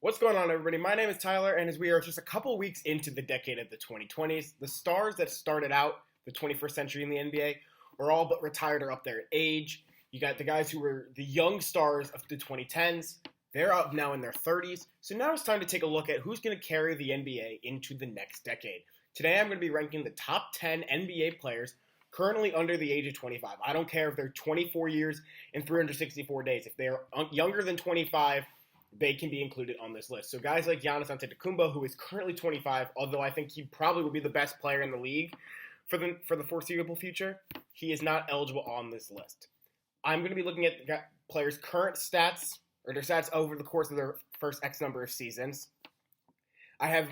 What's going on, everybody? My name is Tyler, and as we are just a couple weeks into the decade of the 2020s, the stars that started out the 21st century in the NBA are all but retired or up there in age. You got the guys who were the young stars of the 2010s. They're up now in their 30s. So now it's time to take a look at who's going to carry the NBA into the next decade. Today I'm going to be ranking the top 10 NBA players currently under the age of 25. I don't care if they're 24 years and 364 days. If they're younger than 25, they can be included on this list. So guys like Giannis Antetokounmpo, who is currently 25, although I think he probably will be the best player in the league for the foreseeable future, he is not eligible on this list. I'm going to be looking at players' current stats, or their stats over the course of their first X number of seasons. Have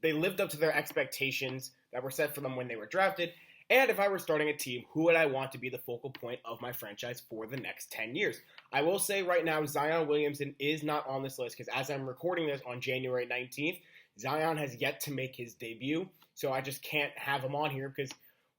they lived up to their expectations that were set for them when they were drafted? And if I were starting a team, who would I want to be the focal point of my franchise for the next 10 years? I will say right now, Zion Williamson is not on this list because as I'm recording this on January 19th, Zion has yet to make his debut. So I just can't have him on here because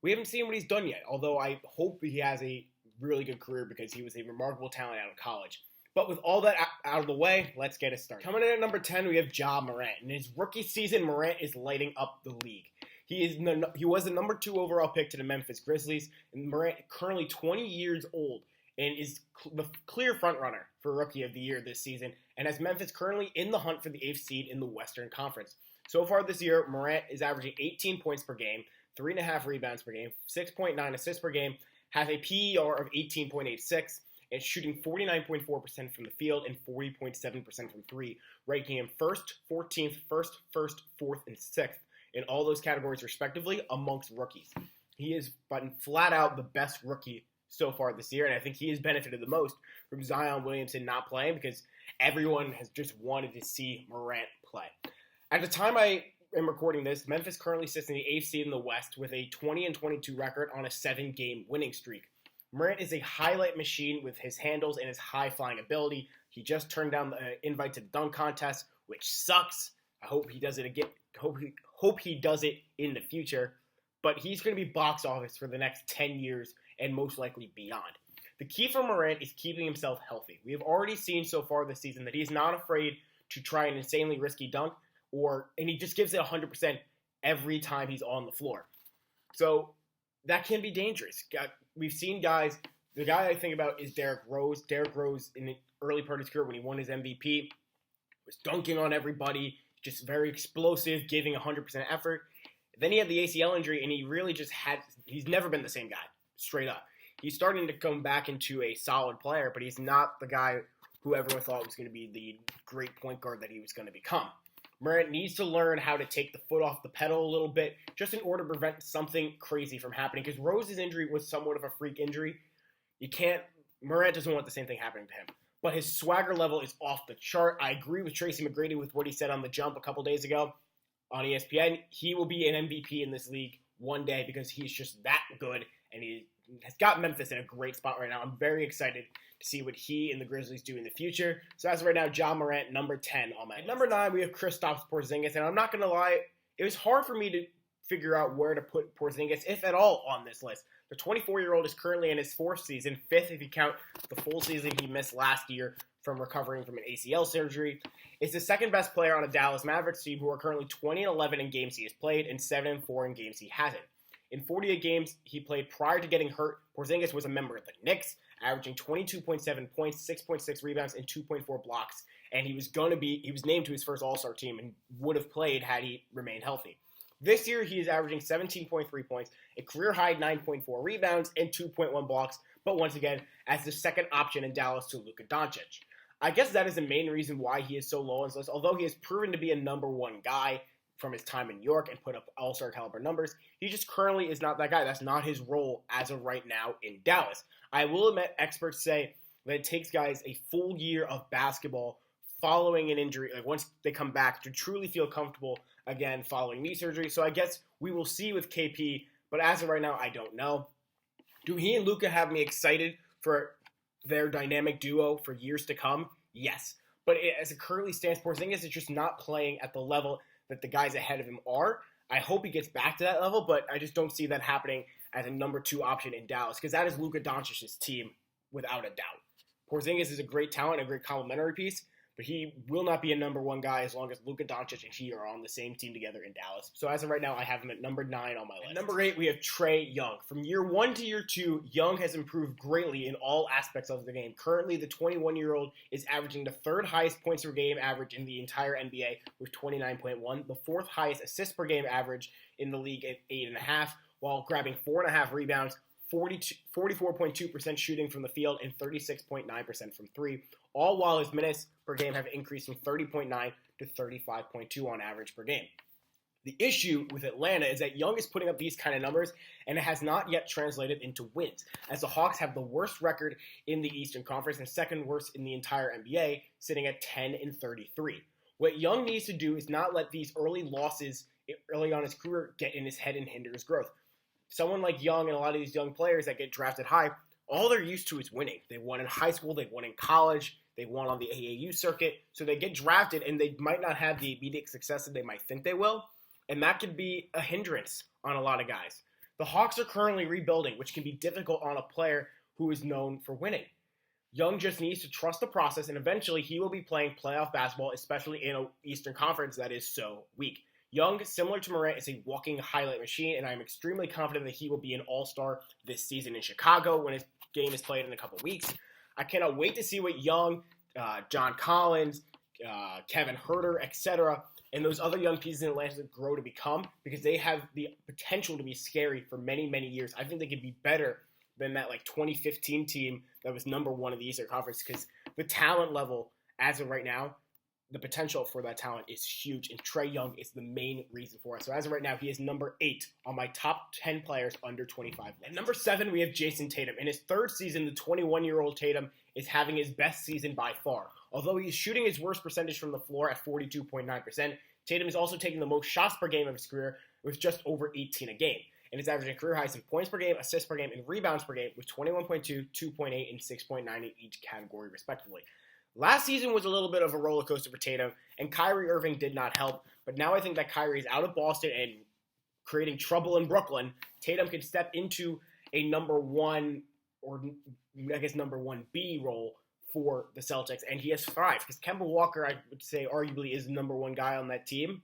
we haven't seen what he's done yet. Although I hope he has a really good career because he was a remarkable talent out of college. But with all that out of the way, let's get it started. Coming in at number 10, we have Ja Morant. In his rookie season, Morant is lighting up the league. He was the number 2 overall pick to the Memphis Grizzlies, and Morant, currently 20 years old, and is the clear frontrunner for Rookie of the Year this season, and has Memphis currently in the hunt for the 8th seed in the Western Conference. So far this year, Morant is averaging 18 points per game, 3.5 rebounds per game, 6.9 assists per game, has a PER of 18.86, and shooting 49.4% from the field and 40.7% from three, ranking him 1st, 14th, 1st, 4th, and 6th. In all those categories, respectively, amongst rookies. He is flat out the best rookie so far this year, and I think he has benefited the most from Zion Williamson not playing because everyone has just wanted to see Morant play. At the time I am recording this, Memphis currently sits in the 8th seed in the West with a 20-22 record on a 7-game winning streak. Morant is a highlight machine with his handles and his high-flying ability. He just turned down the invite to the dunk contest, which sucks. I hope he does it again. Hope he does it in the future, but he's going to be box office for the next 10 years and most likely beyond. The key for Morant is keeping himself healthy. We have already seen so far this season that he's not afraid to try an insanely risky dunk, and he just gives it 100% every time he's on the floor. So that can be dangerous. We've seen guys, the guy I think about is Derrick Rose. Derrick Rose, in the early part of his career when he won his MVP, was dunking on everybody, just very explosive, giving 100% effort. Then he had the ACL injury, and he really he's never been the same guy, straight up. He's starting to come back into a solid player, but he's not the guy who everyone thought was going to be the great point guard that he was going to become. Morant needs to learn how to take the foot off the pedal a little bit, just in order to prevent something crazy from happening, because Rose's injury was somewhat of a freak injury. Morant doesn't want the same thing happening to him. But his swagger level is off the chart. I agree with Tracy McGrady with what he said on The Jump a couple days ago on ESPN. He will be an MVP in this league one day because he's just that good, and he has got Memphis in a great spot right now. I'm very excited to see what he and the Grizzlies do in the future. So as of right now, Ja Morant, number 10 on my list. At number 9, we have Kristaps Porzingis, and I'm not going to lie, it was hard for me to figure out where to put Porzingis, if at all, on this list. The 24-year-old is currently in his 4th season, 5th if you count the full season he missed last year from recovering from an ACL surgery. Is the second best player on a Dallas Mavericks team who are currently 20-11 in games he has played and 7-4 in games he hasn't. In 48 games he played prior to getting hurt, Porzingis was a member of the Knicks, averaging 22.7 points, 6.6 rebounds, and 2.4 blocks. And he was named to his first All-Star team and would have played had he remained healthy. This year, he is averaging 17.3 points, a career-high 9.4 rebounds, and 2.1 blocks, but once again, as the second option in Dallas to Luka Doncic. I guess that is the main reason why he is so low on this list. Although he has proven to be a number 1 guy from his time in New York and put up all-star caliber numbers, he just currently is not that guy. That's not his role as of right now in Dallas. I will admit, experts say that it takes guys a full year of basketball following an injury, like once they come back, to truly feel comfortable again following knee surgery. So I guess we will see with KP, but as of right now, I don't know. Do he and Luka have me excited for their dynamic duo for years to come? Yes. But as it currently stands, Porzingis is just not playing at the level that the guys ahead of him are. I hope he gets back to that level, but I just don't see that happening as a number 2 option in Dallas, because that is Luka Doncic's team without a doubt. Porzingis is a great talent, a great complementary piece, but he will not be a number one guy as long as Luka Doncic and he are on the same team together in Dallas. So as of right now, I have him at number 9 on my list. At number 8, we have Trae Young. From year 1 to year 2, Young has improved greatly in all aspects of the game. Currently, the 21-year-old is averaging the 3rd highest points per game average in the entire NBA with 29.1, the 4th highest assists per game average in the league at 8.5, while grabbing 4.5 rebounds, 44.2% shooting from the field, and 36.9% from 3, all while his minutes per game have increased from 30.9 to 35.2 on average per game. The issue with Atlanta is that Young is putting up these kind of numbers, and it has not yet translated into wins, as the Hawks have the worst record in the Eastern Conference and 2nd worst in the entire NBA, sitting at 10-33. What Young needs to do is not let these early losses early on in his career get in his head and hinder his growth. Someone like Young and a lot of these young players that get drafted high, all they're used to is winning. They won in high school, they won in college, they won on the AAU circuit, so they get drafted and they might not have the immediate success that they might think they will, and that could be a hindrance on a lot of guys. The Hawks are currently rebuilding, which can be difficult on a player who is known for winning. Young just needs to trust the process, and eventually he will be playing playoff basketball, especially in an Eastern Conference that is so weak. Young, similar to Morant, is a walking highlight machine, and I am extremely confident that he will be an all-star this season in Chicago when his game is played in a couple weeks. I cannot wait to see what Young, John Collins, Kevin Huerter, etc., and those other young pieces in Atlanta grow to become, because they have the potential to be scary for many, many years. I think they could be better than that 2015 team that was number 1 in the Eastern Conference, because the talent level as of right now, the potential for that talent is huge, and Trae Young is the main reason for it. So as of right now, he is number 8 on my top 10 players under 25. At number 7, we have Jayson Tatum. In his 3rd season, the 21-year-old Tatum is having his best season by far. Although he's shooting his worst percentage from the floor at 42.9%, Tatum is also taking the most shots per game of his career with just over 18 a game, and is averaging career highs in points per game, assists per game, and rebounds per game with 21.2, 2.8, and 6.9 in each category, respectively. Last season was a little bit of a roller coaster for Tatum, and Kyrie Irving did not help. But now I think that Kyrie is out of Boston and creating trouble in Brooklyn. Tatum can step into a number 1, or I guess number 1B role for the Celtics, and he has thrived. Because Kemba Walker, I would say, arguably is the number 1 guy on that team.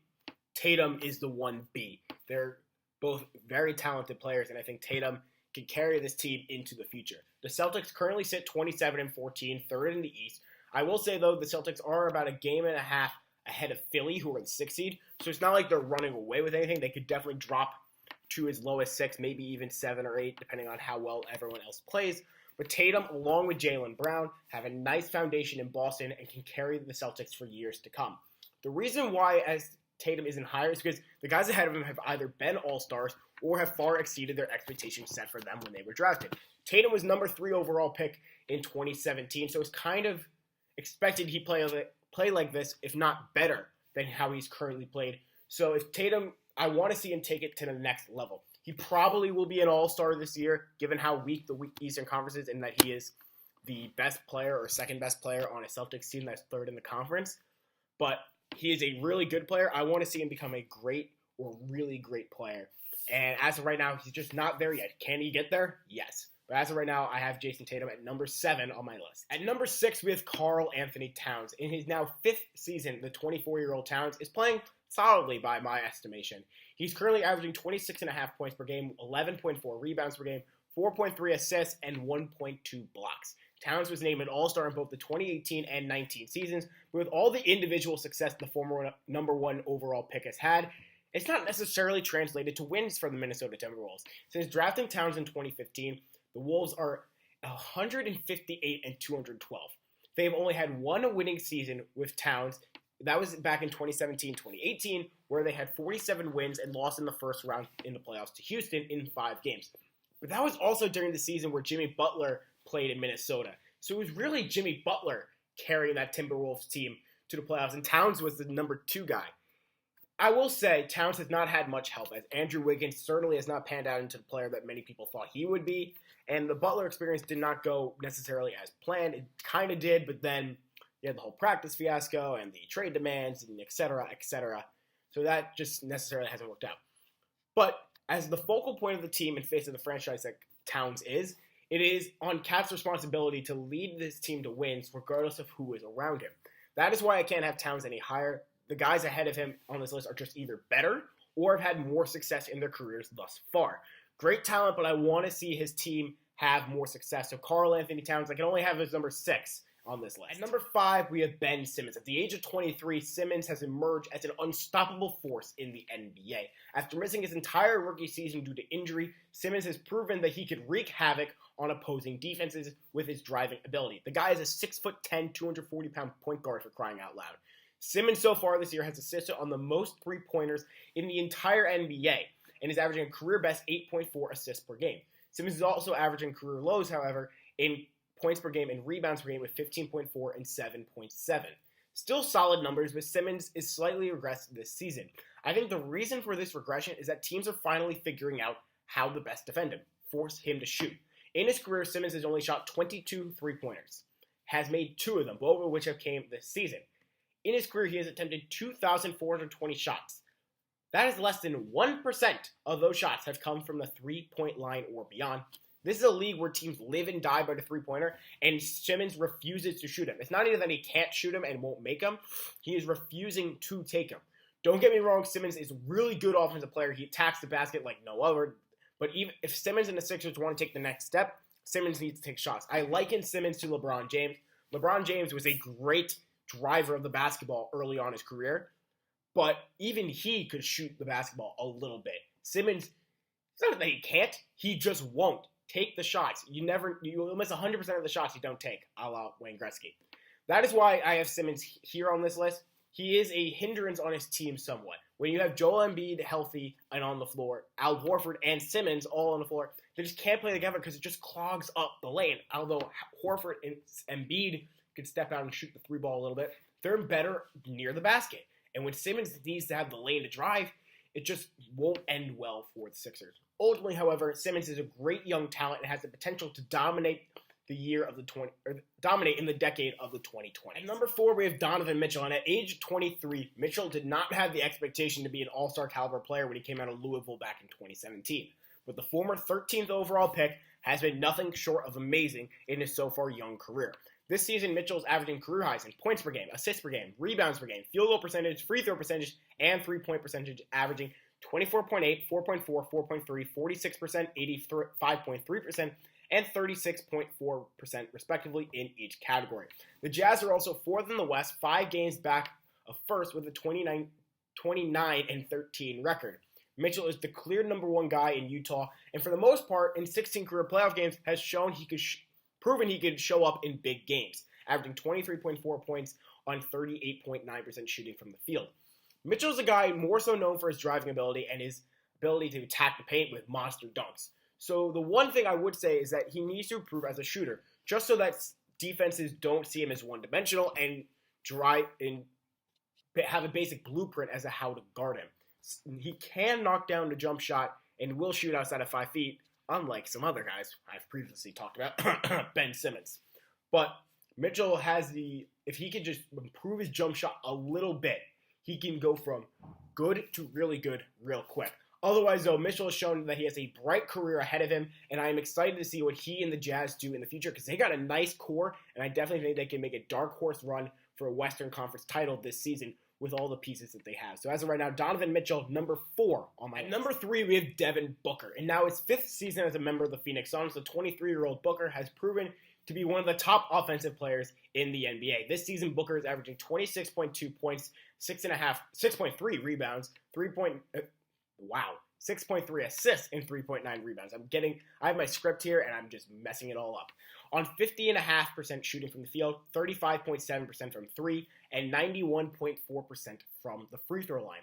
Tatum is the 1B. They're both very talented players, and I think Tatum can carry this team into the future. The Celtics currently sit 27-14, 3rd in the East. I will say, though, the Celtics are about a game and a half ahead of Philly, who are the 6th seed. So it's not like they're running away with anything. They could definitely drop to as low as 6, maybe even 7 or 8, depending on how well everyone else plays. But Tatum, along with Jaylen Brown, have a nice foundation in Boston and can carry the Celtics for years to come. The reason why as Tatum isn't higher is because the guys ahead of him have either been all-stars or have far exceeded their expectations set for them when they were drafted. Tatum was number 3 overall pick in 2017, so it's kind of expected he play like this, if not better than how he's currently played. So if Tatum, I want to see him take it to the next level. He probably will be an all-star this year, given how weak the Eastern Conference is, and that he is the best player or second best player on a Celtics team that's 3rd in the conference. But he is a really good player. I want to see him become a great or really great player. And as of right now, he's just not there yet. Can he get there? Yes. But as of right now, I have Jayson Tatum at number 7 on my list. At number 6, we have Karl Anthony Towns. In his now 5th season, the 24-year-old Towns is playing solidly by my estimation. He's currently averaging 26.5 points per game, 11.4 rebounds per game, 4.3 assists, and 1.2 blocks. Towns was named an all-star in both the 2018 and 19 seasons, but with all the individual success the former number 1 overall pick has had, it's not necessarily translated to wins for the Minnesota Timberwolves. Since drafting Towns in 2015, the Wolves are 158-212. They've only had 1 winning season with Towns. That was back in 2017-2018, where they had 47 wins and lost in the first round in the playoffs to Houston in 5 games. But that was also during the season where Jimmy Butler played in Minnesota. So it was really Jimmy Butler carrying that Timberwolves team to the playoffs, and Towns was the number 2 guy. I will say Towns has not had much help, as Andrew Wiggins certainly has not panned out into the player that many people thought he would be, and the Butler experience did not go necessarily as planned. It kind of did, but then you had the whole practice fiasco and the trade demands and et cetera, so that just necessarily hasn't worked out. But as the focal point of the team and face of the franchise that Towns is, it is on Cat's responsibility to lead this team to wins regardless of who is around him. That is why I can't have Towns any higher. The guys ahead of him on this list are just either better or have had more success in their careers thus far. Great talent, but I want to see his team have more success. So Karl Anthony Towns, I can only have his number 6 on this list. At number 5, we have Ben Simmons. At the age of 23, Simmons has emerged as an unstoppable force in the NBA. After missing his entire rookie season due to injury, Simmons has proven that he could wreak havoc on opposing defenses with his driving ability. The guy is a 6'10", 240-pound point guard, for crying out loud. Simmons so far this year has assisted on the most three-pointers in the entire NBA and is averaging a career-best 8.4 assists per game. Simmons is also averaging career lows, however, in points per game and rebounds per game with 15.4 and 7.7. Still solid numbers, but Simmons is slightly regressed this season. I think the reason for this regression is that teams are finally figuring out how to best defend him, force him to shoot. In his career, Simmons has only shot 22 three-pointers, has made 2 of them, both of which have came this season. In his career, he has attempted 2,420 shots. That is less than 1% of those shots have come from the three-point line or beyond. This is a league where teams live and die by the three-pointer, and Simmons refuses to shoot him. It's not even that he can't shoot him and won't make him. He is refusing to take him. Don't get me wrong, Simmons is a really good offensive player. He attacks the basket like no other. But even if Simmons and the Sixers want to take the next step, Simmons needs to take shots. I liken Simmons to LeBron James. LeBron James was a great driver of the basketball early on in his career, but even he could shoot the basketball a little bit. Simmons, it's not that he can't, he just won't take the shots. You'll miss 100% of the shots you don't take, a la Wayne Gretzky. That is why I have Simmons here on this list. He is a hindrance on his team somewhat. When you have Joel Embiid healthy and on the floor, Al Horford and Simmons all on the floor, they just can't play together because it just clogs up the lane. Although Horford and Embiid could step out and shoot the three ball a little bit, they're better near the basket. And when Simmons needs to have the lane to drive, it just won't end well for the Sixers. Ultimately, however, Simmons is a great young talent and has the potential to dominate dominate in the decade of the 2020s. At number 4, we have Donovan Mitchell, and at age 23, Mitchell did not have the expectation to be an all-star caliber player when he came out of Louisville back in 2017. But the former 13th overall pick has been nothing short of amazing in his so far young career. This season, Mitchell is averaging career highs in points per game, assists per game, rebounds per game, field goal percentage, free throw percentage, and three-point percentage, averaging 24.8, 4.4, 4.3, 46%, 85.3%, and 36.4% respectively in each category. The Jazz are also 4th in the West, 5 games back of first with a 29-13 record. Mitchell is the clear number 1 guy in Utah, and for the most part, in 16 career playoff games, has shown proven he could show up in big games, averaging 23.4 points on 38.9% shooting from the field. Mitchell is a guy more so known for his driving ability and his ability to attack the paint with monster dunks. So the one thing I would say is that he needs to improve as a shooter, just so that defenses don't see him as one-dimensional and have a basic blueprint as to how to guard him. He can knock down the jump shot and will shoot outside of 5 feet, unlike some other guys I've previously talked about, Ben Simmons. But Mitchell if he can just improve his jump shot a little bit, he can go from good to really good real quick. Otherwise, though, Mitchell has shown that he has a bright career ahead of him, and I am excited to see what he and the Jazz do in the future because they got a nice core, and I definitely think they can make a dark horse run for a Western Conference title this season with all the pieces that they have. So as of right now, Donovan Mitchell, number 4 on my list. Number 3, we have Devin Booker, and now his 5th season as a member of the Phoenix Suns, the 23-year-old Booker has proven to be one of the top offensive players in the NBA. This season, Booker is averaging 26.2 points, 6.3 rebounds, 6.3 assists and 3.9 rebounds. I have my script here and I'm just messing it all up. On 50.5% shooting from the field, 35.7% from 3, and 91.4% from the free throw line.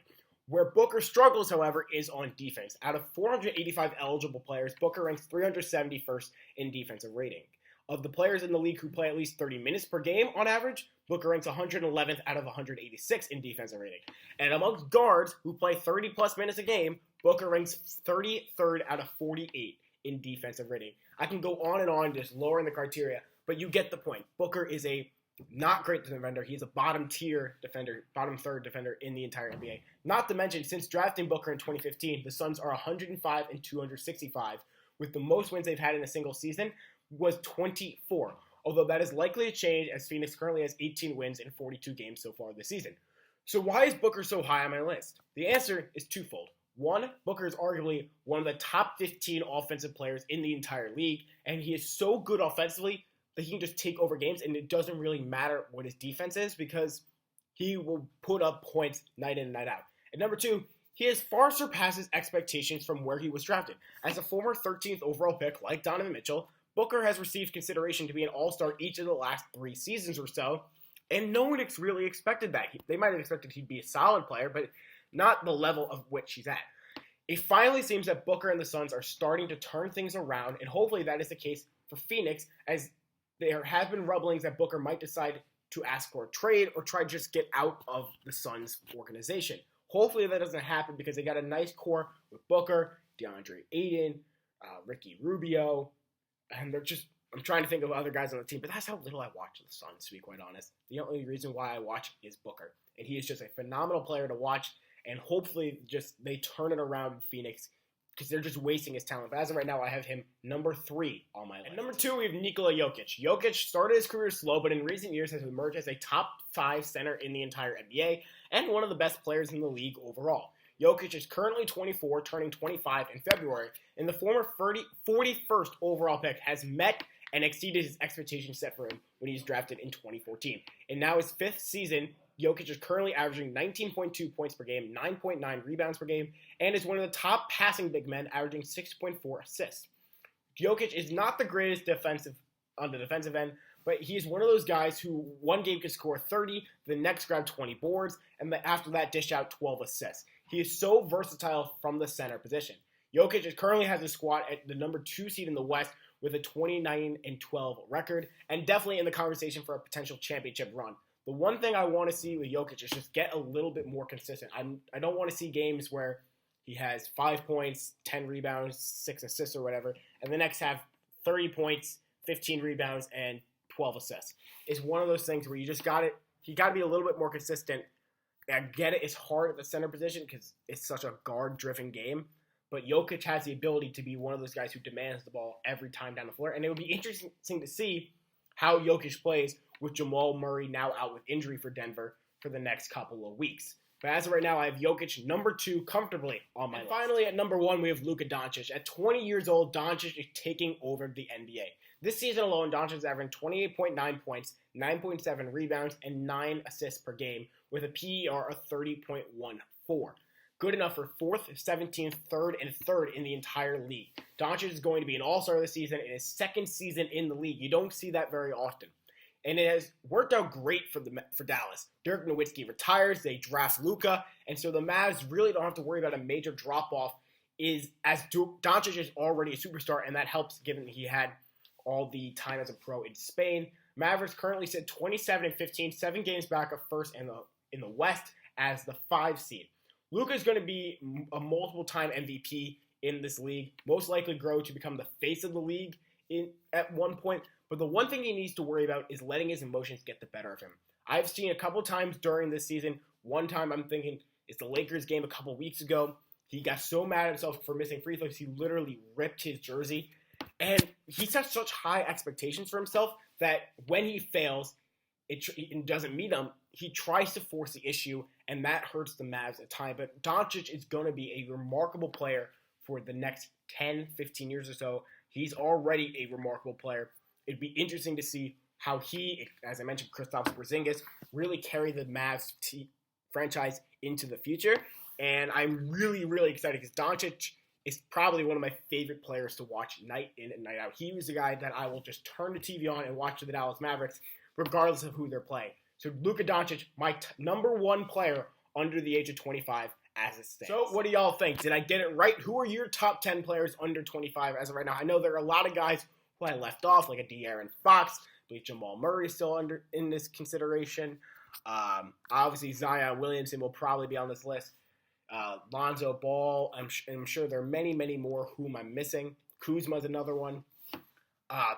Where Booker struggles, however, is on defense. Out of 485 eligible players, Booker ranks 371st in defensive rating. Of the players in the league who play at least 30 minutes per game on average, Booker ranks 111th out of 186 in defensive rating. And amongst guards who play 30-plus minutes a game, Booker ranks 33rd out of 48 in defensive rating. I can go on and on just lowering the criteria, but you get the point. Booker is a not great defender. He's a bottom-tier defender, bottom-third defender in the entire NBA. Not to mention, since drafting Booker in 2015, the Suns are 105 and 265, with the most wins they've had in a single season was 24. although that is likely to change as Phoenix currently has 18 wins in 42 games so far this season. So why is Booker so high on my list? The answer is twofold. One, Booker is arguably one of the top 15 offensive players in the entire league, and he is so good offensively that he can just take over games, and it doesn't really matter what his defense is because he will put up points night in and night out. And number two, he has far surpasses expectations from where he was drafted. As a former 13th overall pick like Donovan Mitchell, Booker has received consideration to be an all-star each of the last 3 seasons or so, and no one really expected that. They might have expected he'd be a solid player, but not the level of which he's at. It finally seems that Booker and the Suns are starting to turn things around, and hopefully that is the case for Phoenix, as there have been rumblings that Booker might decide to ask for a trade or try to just get out of the Suns organization. Hopefully that doesn't happen because they got a nice core with Booker, DeAndre Ayton, Ricky Rubio, and I'm trying to think of other guys on the team, but that's how little I watch the Suns, to be quite honest. The only reason why I watch is Booker, and he is just a phenomenal player to watch, and hopefully just they turn it around in Phoenix because they're just wasting his talent. But as of right now, I have him number 3 on my list. At number 2, we have Nikola Jokic. Jokic started his career slow, but in recent years has emerged as a top 5 center in the entire NBA and one of the best players in the league overall. Jokic is currently 24, turning 25 in February, and the former 41st overall pick has met and exceeded his expectations set for him when he was drafted in 2014. And now his 5th season, Jokic is currently averaging 19.2 points per game, 9.9 rebounds per game, and is one of the top passing big men, averaging 6.4 assists. Jokic is not the greatest on the defensive end, but he's one of those guys who one game can score 30, the next grab 20 boards, and after that dish out 12 assists. He is so versatile from the center position. Jokic currently has a squad at the number 2 seed in the West with a 29-12 record, and definitely in the conversation for a potential championship run. The one thing I want to see with Jokic is just get a little bit more consistent. I don't want to see games where he has 5 points, 10 rebounds, 6 assists or whatever, and the next have 30 points, 15 rebounds, and 12 assists. It's one of those things where you got to be a little bit more consistent. I get it, it's hard at the center position because it's such a guard-driven game, but Jokic has the ability to be one of those guys who demands the ball every time down the floor, and it would be interesting to see how Jokic plays with Jamal Murray now out with injury for Denver for the next couple of weeks. But as of right now, I have Jokic number 2 comfortably on my list. Finally, at number 1, we have Luka Doncic. At 20 years old, Doncic is taking over the NBA. This season alone, Doncic is averaging 28.9 points, 9.7 rebounds, and 9 assists per game with a PER of 30.14. Good enough for 4th, 17th, 3rd, and 3rd in the entire league. Doncic is going to be an all-star this season in his 2nd season in the league. You don't see that very often. And it has worked out great for Dallas. Dirk Nowitzki retires, they draft Luka, and so the Mavs really don't have to worry about a major drop-off as Doncic is already a superstar, and that helps given he had all the time as a pro in Spain. Mavericks currently sit 27-15, 7 games back of first in the West as the 5 seed. Luka is going to be a multiple-time MVP in this league, most likely grow to become the face of the league at one point. But the one thing he needs to worry about is letting his emotions get the better of him. I've seen a couple times during this season. One time I'm thinking it's the Lakers game a couple weeks ago. He got so mad at himself for missing free throws, he literally ripped his jersey. And he sets such high expectations for himself that when he fails and doesn't meet them, he tries to force the issue, and that hurts the Mavs at times. But Doncic is going to be a remarkable player for the next 10, 15 years or so. He's already a remarkable player. It'd be interesting to see how he, as I mentioned, Kristaps Porzingis, really carry the Mavs franchise into the future. And I'm really, really excited because Doncic is probably one of my favorite players to watch night in and night out. He was the guy that I will just turn the TV on and watch the Dallas Mavericks, regardless of who they're playing. So Luka Doncic, my number 1 player under the age of 25 as it stands. So what do y'all think? Did I get it right? Who are your top 10 players under 25 as of right now? I know there are a lot of guys who I left off, like a De'Aaron Fox. I believe Jamal Murray is still in this consideration. Obviously, Zion Williamson will probably be on this list. Lonzo Ball. I'm sure there are many, many more whom I'm missing. Kuzma's another one.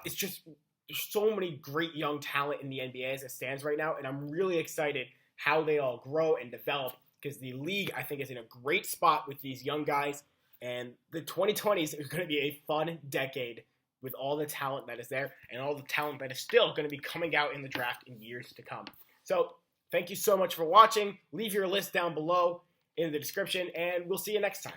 It's just there's so many great young talent in the NBA as it stands right now, and I'm really excited how they all grow and develop because the league, I think, is in a great spot with these young guys, and the 2020s is going to be a fun decade with all the talent that is there and all the talent that is still going to be coming out in the draft in years to come. So thank you so much for watching. Leave your list down below in the description, and we'll see you next time.